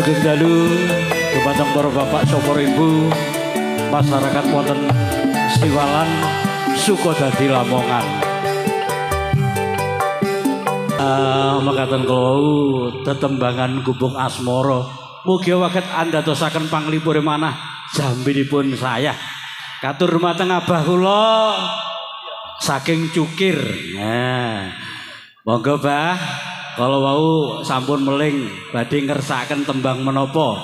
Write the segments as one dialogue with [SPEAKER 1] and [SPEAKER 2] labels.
[SPEAKER 1] Sugeng dalu dumateng para bapak sopor ibu masyarakat wonten Siwalan Sukodadi Lamongan. Mekaten kula tetembangan gubuk asmara mugi waket andhatosaken panglipure manah jambinipun saya. Katur dumateng abah kula saking Cukir. Nah, monggo Bah, kalau wau sampun meling badhe ngersakaken tembang menapa?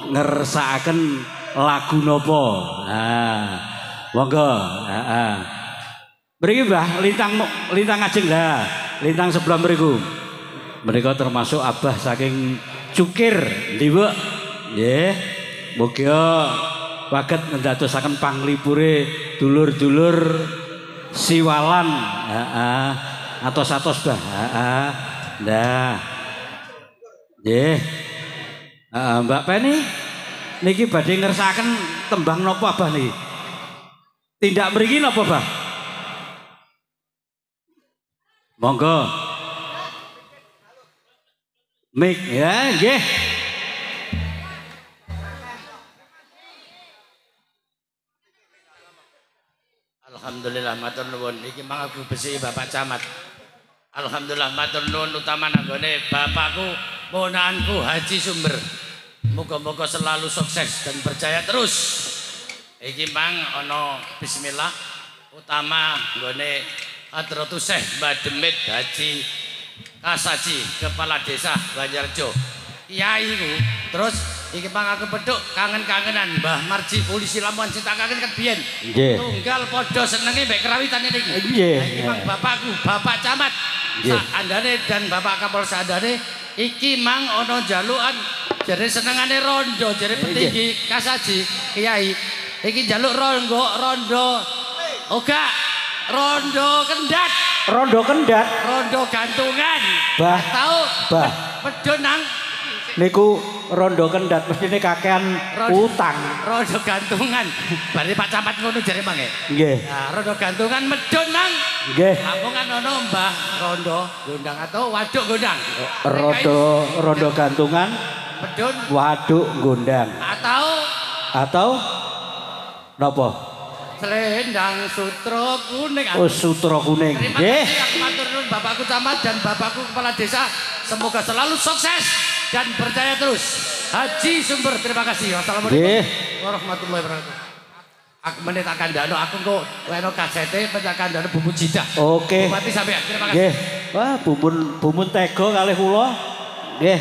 [SPEAKER 1] Ngersakaken lagu napa? Nah, monggo, heeh. Mriki Mbah lintang ajeng lah. Lintang sebelah mriku. Mereka termasuk abah saking Cukir, ndi, Bu? Nggih. Mugia waget ndadosaken panglipure dulur-dulur Siwalan, heeh. Atos-atos Bah, heeh. Nah. Nggih. Mbak Penny niki badhe ngersakaken tembang napa Abah niki? Tindak mriki napa, Bah? Monggo. Mik ya, nggih.
[SPEAKER 2] Alhamdulillah matur nuwun iki mangaku besi Bapak Camat. Alhamdulillah matur nuwun utama nanggone bapakku ponakanku Haji Sumber. Moga-moga selalu sukses dan berjaya terus. Iki mang ana bismillah utama nggone Hadratus Syekh Bademit Haji Kasaji Kepala Desa Banjarjo. Kiai ku terus iki mang aku peduk kangen-kangenan Mbah Marji Polisi Lamongan cinta kangen ket biyen. Tunggal padha senenge mbek kerawitan niki. Iki mang bapakku, Bapak Camat. Andane dan Bapak Kapolres andane iki mang ana jalukan jare senengane rondo jare petinggi Kasaji Kiai. Iki jaluk rondo. Oga rondo kendat.
[SPEAKER 1] Rondo kendat.
[SPEAKER 2] Rondo gantungan.
[SPEAKER 1] Bah.
[SPEAKER 2] Tahu?
[SPEAKER 1] Bah.
[SPEAKER 2] Medun nang
[SPEAKER 1] niku rondo kendat mestine kakean utang.
[SPEAKER 2] Rondo gantungan. Bari Pak Camat ngono jare mangke.
[SPEAKER 1] Nggih.
[SPEAKER 2] Nah, rondo gantungan medun nang.
[SPEAKER 1] Nggih.
[SPEAKER 2] Ampungan ono Mbah Rondo gondang atau waduk gondang.
[SPEAKER 1] Rondo gantungan
[SPEAKER 2] medun
[SPEAKER 1] waduk gondang. Atau napa?
[SPEAKER 2] Selendang sutra kuning.
[SPEAKER 1] Oh, sutra kuning.
[SPEAKER 2] Nggih. Aku matur nuwun Bapakku Camat dan Bapakku Kepala Desa. Semoga selalu sukses dan berjaya terus. Haji Sumber, terima kasih. Wassalamualaikum warahmatullahi wabarakatuh. Aku menit akan dano, aku kok weno kasete pencakan dano bumbu jidah.
[SPEAKER 1] Oke.
[SPEAKER 2] Bupati sampean, terima kasih.
[SPEAKER 1] Nggih. Wah, bumbun tego kalih kula. Nggih.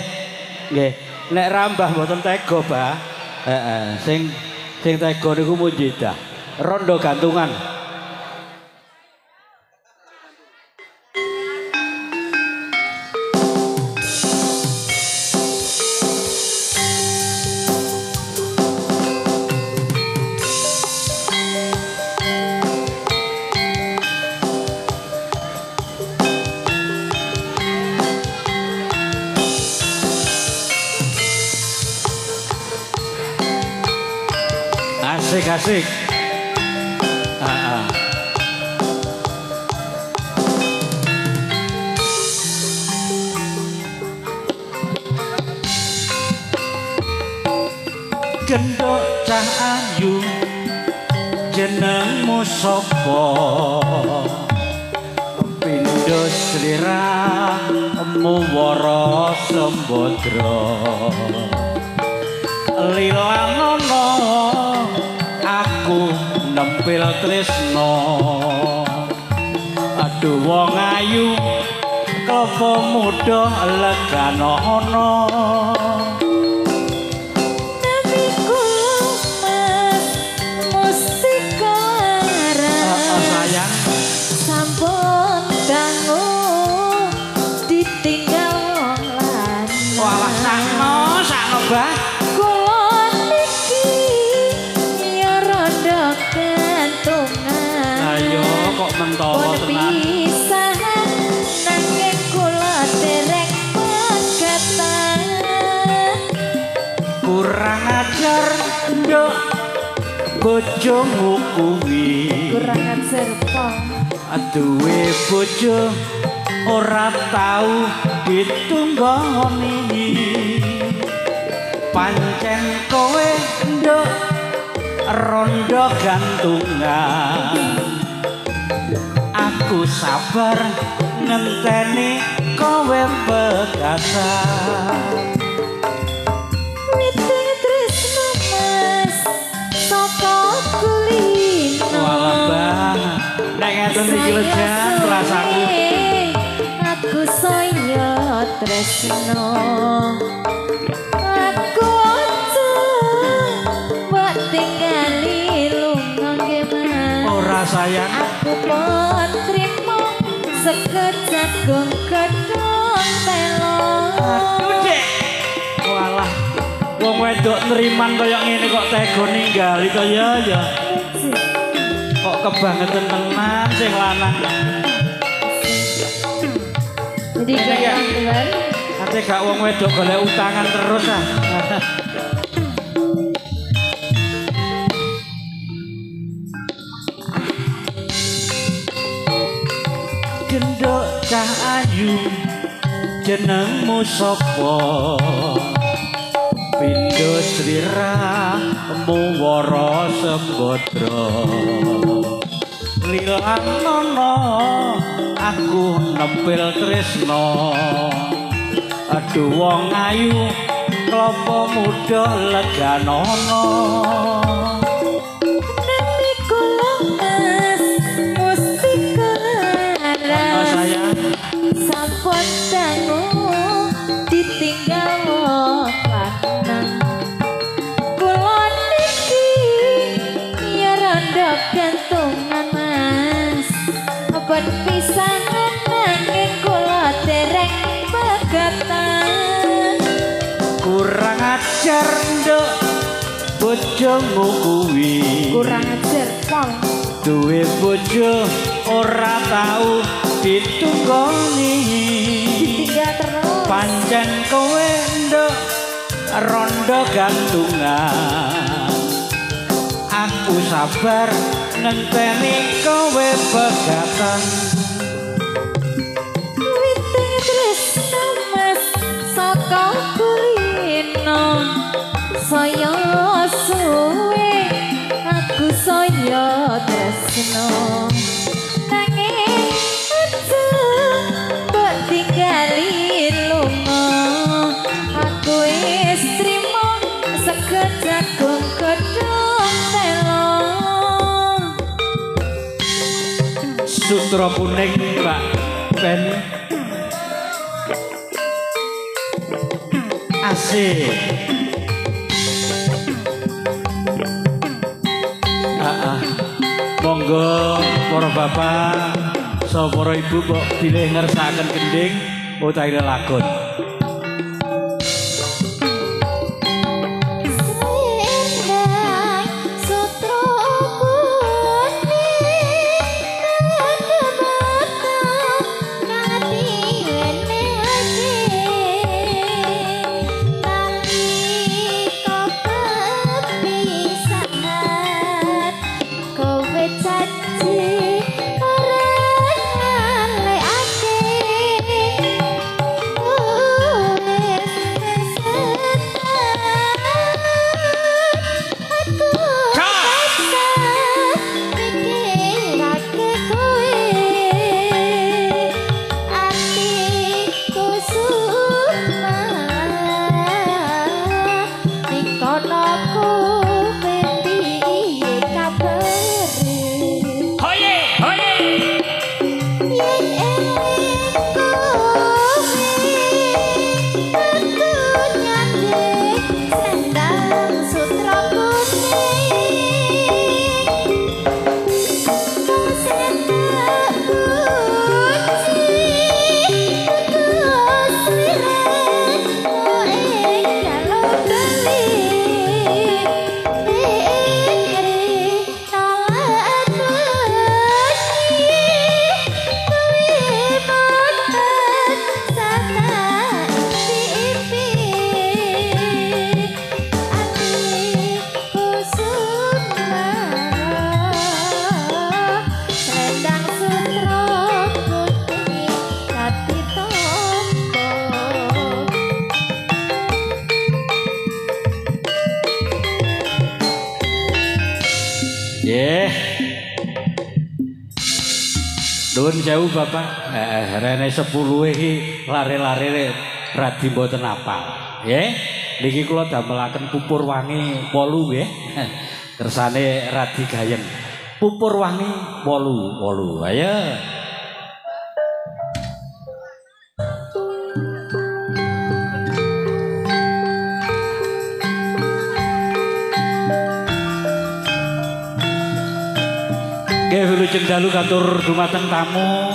[SPEAKER 1] Nggih. Nek rambah mboten tego, Bah. Heeh, sing tego niku mun jidah. Rondo gantungan. Asik. Gendok cah ayu jenengmu sapa? Pindho sliramu wara sembadra. Lilanono aku nempil tresno. Aduh wong ayu klapa muda legana ana. Mentolo tenan
[SPEAKER 3] nanging kula dereng pegatan
[SPEAKER 1] kurang ajar nduk bojomu kuwi
[SPEAKER 3] kurang ajar pong
[SPEAKER 1] duwe bojo ora tau ditunggoni pancen kowe nduk rondo gantungan aku sabar ngenteni kowe pegatan
[SPEAKER 3] Witing tresno mas saka kulino
[SPEAKER 1] walah bang nek ngeten iki lho jan rasaku
[SPEAKER 3] aku saya tresno aku aja mbok tinggali lunga nggih
[SPEAKER 1] ora sayang
[SPEAKER 3] aku pun trimo sekejap gong gedung telo
[SPEAKER 1] aduh dek walah wong wedok neriman kaya ngene kok tega ninggali to ya kok kebangetan tenan sing lanang
[SPEAKER 3] jadi kayak teman
[SPEAKER 1] ate gak wong wedok golek utangan terus ah gendok cah ayu jenengmu sapa pindho sliramu wara sembadra lilang nono aku nempel tresno aduh wong ayu klopo muda leganono
[SPEAKER 3] Nami kula mas mesti kelaran
[SPEAKER 1] sayang
[SPEAKER 3] sampun dangu ditinggal lanang kula niki ya rondo gantungan mas ben pisanan nanging kula dereng pegatan
[SPEAKER 1] kurang ajar nduk bojomu kuwi
[SPEAKER 3] kurang ajar pol
[SPEAKER 1] duwe bojo ora tau ditunggoni
[SPEAKER 3] ditinggal terus
[SPEAKER 1] pancen kowe nduk rondo gantungan aku sabar ngenteni kowe pegatan
[SPEAKER 3] witing tresno mas saka kulino saya suwe aku saya tresno nanging aja mbok tinggali lunga aku wis trimo sekejap gong gedung telo
[SPEAKER 1] sutra kuning Mbak Ben asik monggo para bapak so para ibu kok bilih ngersakaken gending utawi lelagon
[SPEAKER 3] Selendang sutra kuning kang mati wene nalika kepisahan kowe janji arep ngalekake
[SPEAKER 1] Nggih. Nuwun sewu Bapak. Rene 10 iki lare-lare radi mboten apal. Nggih. Niki kula damelaken pupur wangi 8 nggih. Kersane radi gayeng. Pupur wangi 8. Ayo. Nggih wilujeng dalu katur dumateng tamu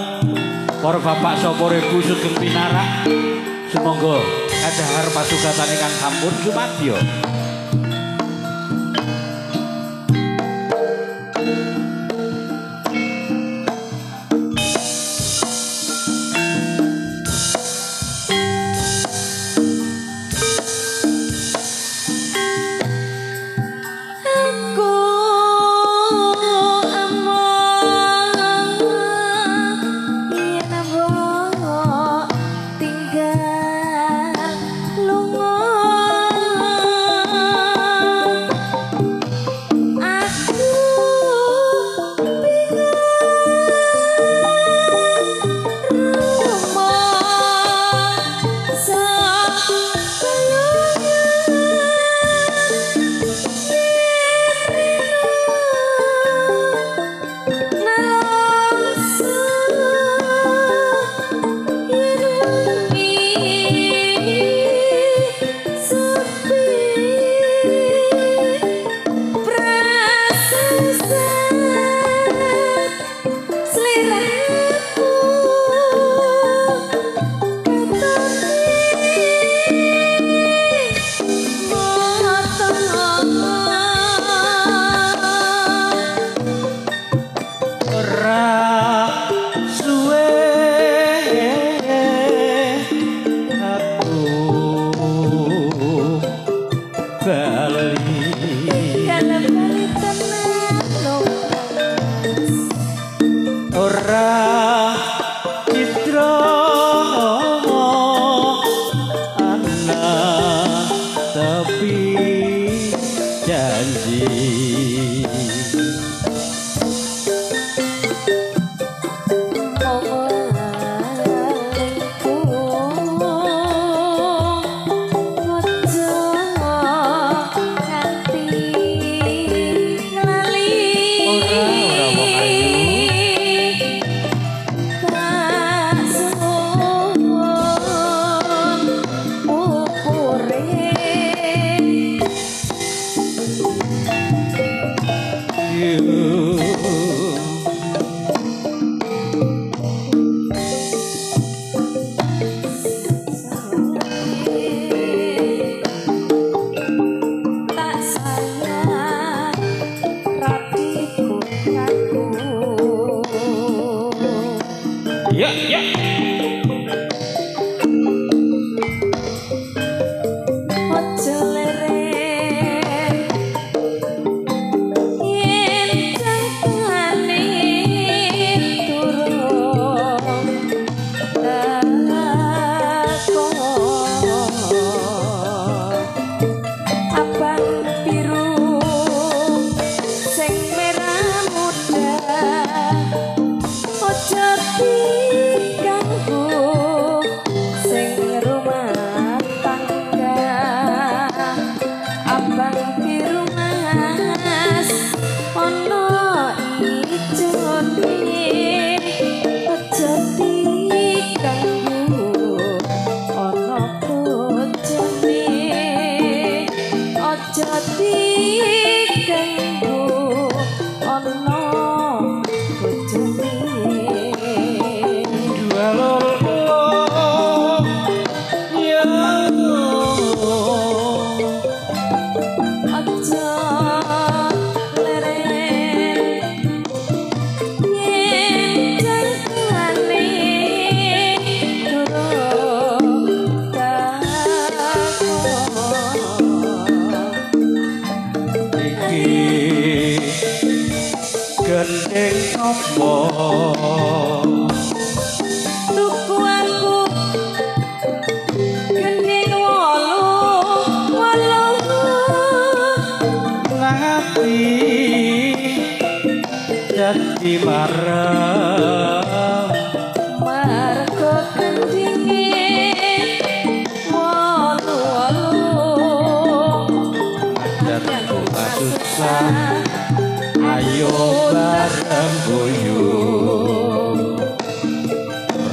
[SPEAKER 1] para bapak sapa ibu sugeng pinarak. Sumangga kadhahar pasugatan ingkang sampun sumadyo. dadi marem
[SPEAKER 3] margo kendinge wolu-wolu
[SPEAKER 1] jatuh susah ayo bareng guyub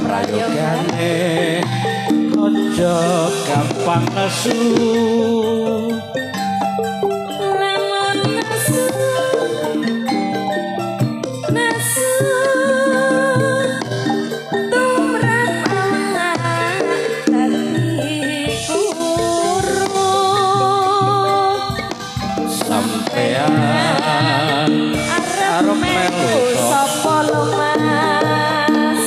[SPEAKER 1] rayogane ojo gampang nesu
[SPEAKER 3] arep melu sapa lo Mas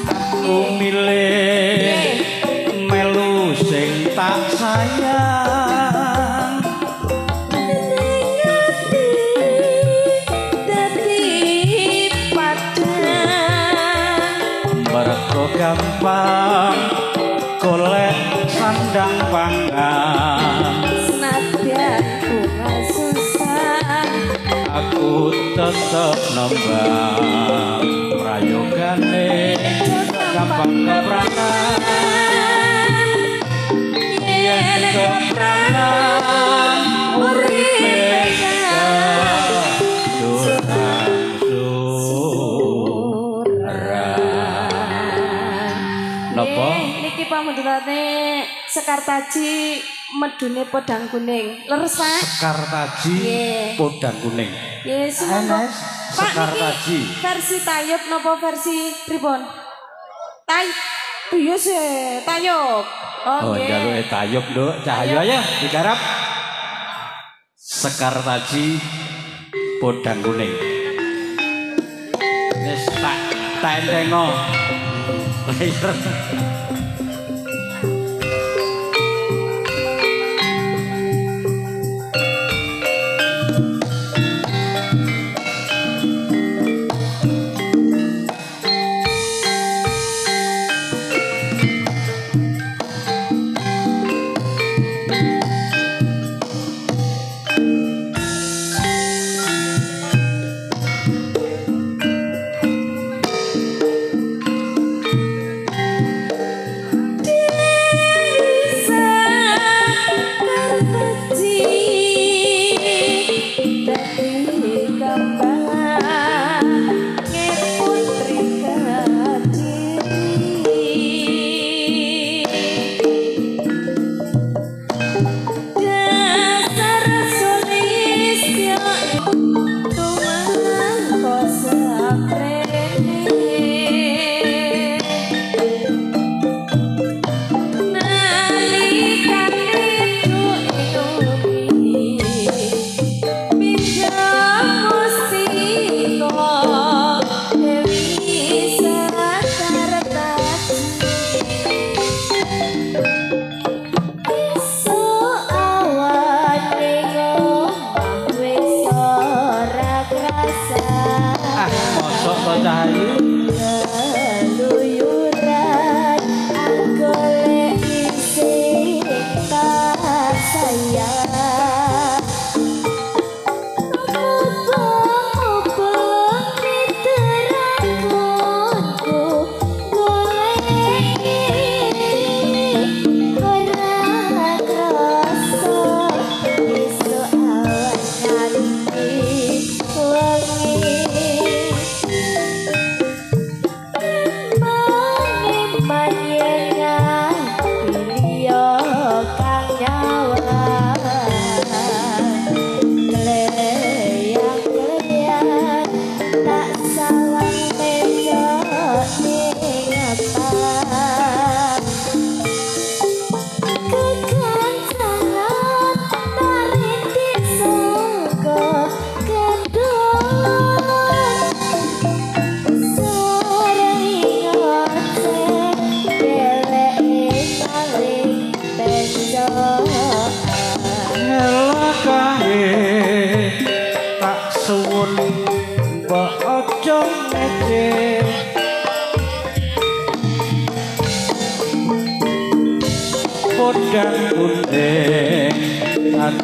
[SPEAKER 1] aku milih melu sing tak sayang
[SPEAKER 3] dadi padang
[SPEAKER 1] mergo gampang golek sandang pangan
[SPEAKER 3] senadyan bunga susah
[SPEAKER 1] aku tetep nembang prayogane gampang kepranan yen kepranan urip napa
[SPEAKER 3] niki pamundurane Sekar Taji medune podang kuning leres Pak
[SPEAKER 1] Sekar Taji podang kuning
[SPEAKER 3] yes monggo Pak
[SPEAKER 1] Sekar
[SPEAKER 3] niki
[SPEAKER 1] Taji
[SPEAKER 3] versi tayub napa versi pripun iya sih tayub
[SPEAKER 1] oh jaluke tayub nduk cahaya ya digarap Sekar Taji podang kuning wis tak entengo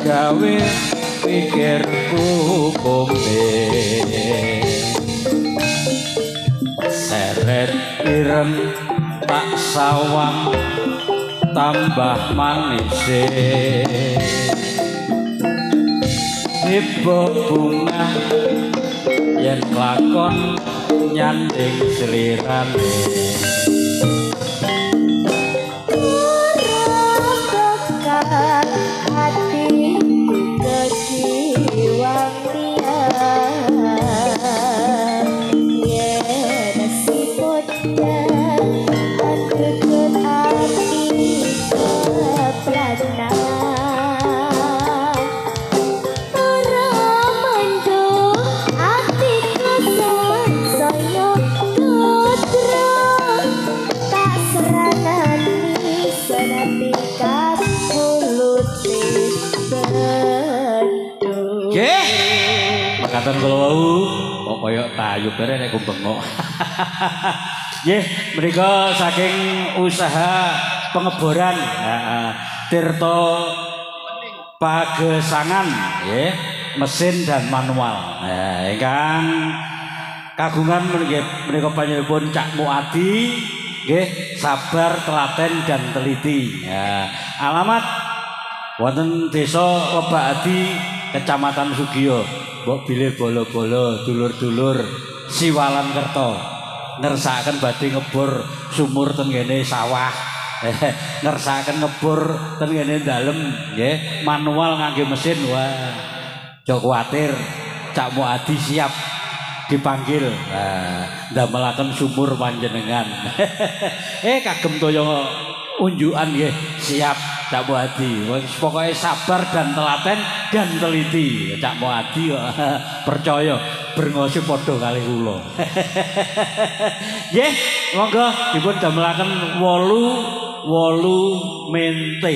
[SPEAKER 1] gawe pikirku kombe seret ireng tak sawang tambah manis tiba bunga yen lakon nyanding selirane Makatan kula wau kok kaya tayu bare nek bengok. Nggih, menika saking usaha pengeboran Tirta Pagesangan nggih, mesin dan manual. Ingkang kagungan menika panjenenganipun Cak Muadi nggih, sabar, telaten dan teliti. Alamat wonten Desa Lebakadi, Kecamatan Sugiyo. Mbok bilih bolo-bolo dulur-dulur Siwalan Kerto ngersakaken badhe ngebor sumur ten ngene sawah ngersakaken ngebor ten ngene dalem nggih manual ngangge mesin wah aja kuwatir Cak Muadi siap dipanggil ndamelaken sumur panjenengan kagem toya unjukan nggih siap Cak Muadi pokoknya sabar dan telaten dan teliti Cak Muadi percaya berngosi podo kali kula nggih monggo dipun damelaken 8 mente